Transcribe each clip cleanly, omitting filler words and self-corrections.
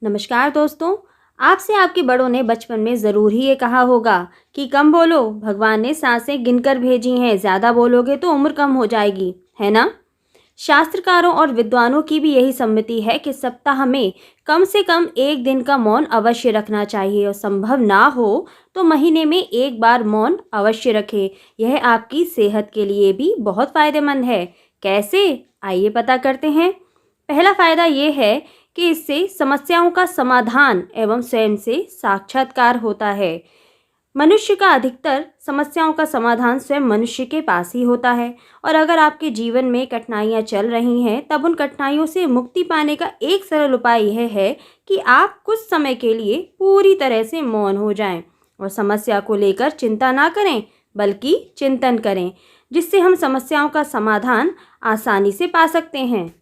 नमस्कार दोस्तों। आपसे आपके बड़ों ने बचपन में ज़रूर ही ये कहा होगा कि कम बोलो, भगवान ने सांसें गिनकर भेजी हैं, ज़्यादा बोलोगे तो उम्र कम हो जाएगी, है ना। शास्त्रकारों और विद्वानों की भी यही सम्मति है कि सप्ताह में कम से कम एक दिन का मौन अवश्य रखना चाहिए और संभव ना हो तो महीने में एक बार मौन अवश्य रखें। यह आपकी सेहत के लिए भी बहुत फ़ायदेमंद है। कैसे, आइए पता करते हैं। पहला फ़ायदा ये है कि इससे समस्याओं का समाधान एवं स्वयं से साक्षात्कार होता है। मनुष्य का अधिकतर समस्याओं का समाधान स्वयं मनुष्य के पास ही होता है और अगर आपके जीवन में कठिनाइयाँ चल रही हैं तब उन कठिनाइयों से मुक्ति पाने का एक सरल उपाय यह है कि आप कुछ समय के लिए पूरी तरह से मौन हो जाएं और समस्या को लेकर चिंता ना करें बल्कि चिंतन करें, जिससे हम समस्याओं का समाधान आसानी से पा सकते हैं।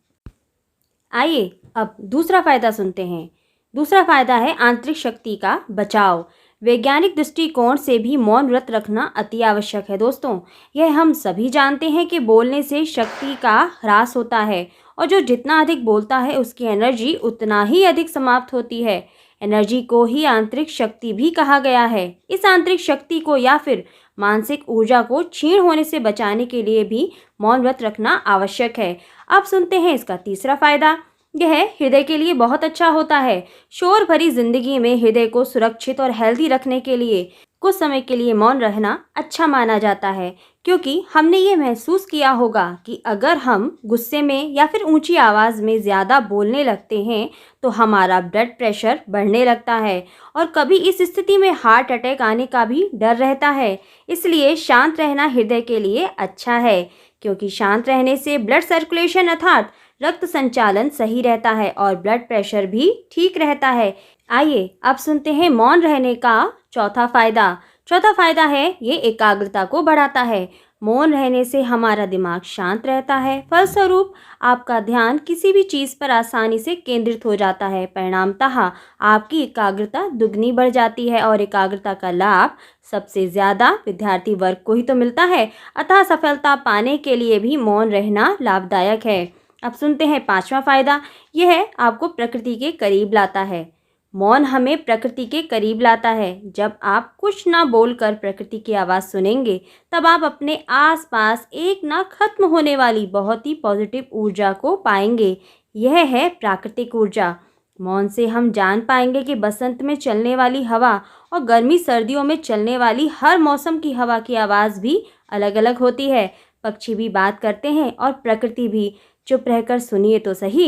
आइए अब दूसरा फायदा सुनते हैं। दूसरा फायदा है आंतरिक शक्ति का बचाव। वैज्ञानिक दृष्टिकोण से भी मौन व्रत रखना अति आवश्यक है दोस्तों। यह हम सभी जानते हैं कि बोलने से शक्ति का ह्रास होता है और जो जितना अधिक बोलता है उसकी एनर्जी उतना ही अधिक समाप्त होती है। एनर्जी को ही आंतरिक शक्ति भी कहा गया है। इस आंतरिक शक्ति को या फिर मानसिक ऊर्जा को क्षीण होने से बचाने के लिए भी मौन व्रत रखना आवश्यक है। अब सुनते हैं इसका तीसरा फायदा। यह हृदय के लिए बहुत अच्छा होता है। शोर भरी जिंदगी में हृदय को सुरक्षित और हेल्दी रखने के लिए कुछ समय के लिए मौन रहना अच्छा माना जाता है, क्योंकि हमने ये महसूस किया होगा कि अगर हम गुस्से में या फिर ऊंची आवाज़ में ज़्यादा बोलने लगते हैं तो हमारा ब्लड प्रेशर बढ़ने लगता है और कभी इस स्थिति में हार्ट अटैक आने का भी डर रहता है। इसलिए शांत रहना हृदय के लिए अच्छा है, क्योंकि शांत रहने से ब्लड सर्कुलेशन अर्थात रक्त संचालन सही रहता है और ब्लड प्रेशर भी ठीक रहता है। आइए अब सुनते हैं मौन रहने का चौथा फायदा। चौथा फायदा है ये एकाग्रता को बढ़ाता है। मौन रहने से हमारा दिमाग शांत रहता है, फलस्वरूप आपका ध्यान किसी भी चीज़ पर आसानी से केंद्रित हो जाता है। परिणामतः आपकी एकाग्रता दुगनी बढ़ जाती है और एकाग्रता का लाभ सबसे ज़्यादा विद्यार्थी वर्ग को ही तो मिलता है। अतः सफलता पाने के लिए भी मौन रहना लाभदायक है। अब सुनते हैं पांचवा फायदा। यह आपको प्रकृति के करीब लाता है। मौन हमें प्रकृति के करीब लाता है। जब आप कुछ ना बोलकर प्रकृति की आवाज़ सुनेंगे तब आप अपने आसपास एक ना खत्म होने वाली बहुत ही पॉजिटिव ऊर्जा को पाएंगे। यह है प्राकृतिक ऊर्जा। मौन से हम जान पाएंगे कि बसंत में चलने वाली हवा और गर्मी सर्दियों में चलने वाली हर मौसम की हवा की आवाज़ भी अलग अलग होती है। पक्षी भी बात करते हैं और प्रकृति भी। चुप रहकर सुनिए तो सही।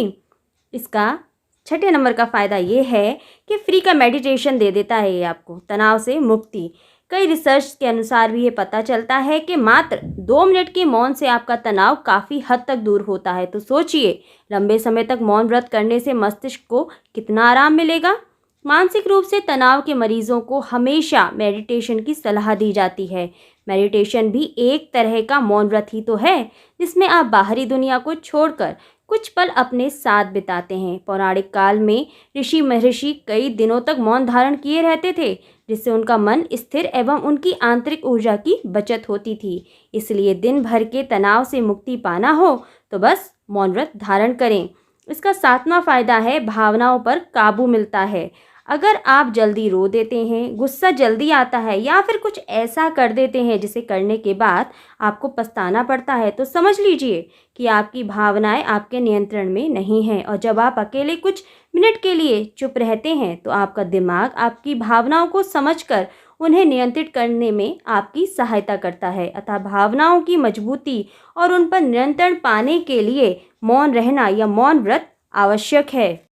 इसका छठे नंबर का फ़ायदा ये है कि फ्री का मेडिटेशन दे देता है ये आपको तनाव से मुक्ति। कई रिसर्च के अनुसार भी ये पता चलता है कि मात्र 2 मिनट के मौन से आपका तनाव काफ़ी हद तक दूर होता है। तो सोचिए, लंबे समय तक मौन व्रत करने से मस्तिष्क को कितना आराम मिलेगा। मानसिक रूप से तनाव के मरीजों को हमेशा मेडिटेशन की सलाह दी जाती है। मेडिटेशन भी एक तरह का मौन व्रत ही तो है, जिसमें आप बाहरी दुनिया को छोड़कर कुछ पल अपने साथ बिताते हैं। पौराणिक काल में ऋषि महर्षि कई दिनों तक मौन धारण किए रहते थे, जिससे उनका मन स्थिर एवं उनकी आंतरिक ऊर्जा की बचत होती थी। इसलिए दिन भर के तनाव से मुक्ति पाना हो तो बस मौन व्रत धारण करें। इसका सातवां फायदा है भावनाओं पर काबू मिलता है। अगर आप जल्दी रो देते हैं, गुस्सा जल्दी आता है या फिर कुछ ऐसा कर देते हैं जिसे करने के बाद आपको पछताना पड़ता है, तो समझ लीजिए कि आपकी भावनाएं आपके नियंत्रण में नहीं हैं। और जब आप अकेले कुछ मिनट के लिए चुप रहते हैं तो आपका दिमाग आपकी भावनाओं को समझकर उन्हें नियंत्रित करने में आपकी सहायता करता है। अतः भावनाओं की मजबूती और उन पर नियंत्रण पाने के लिए मौन रहना या मौन व्रत आवश्यक है।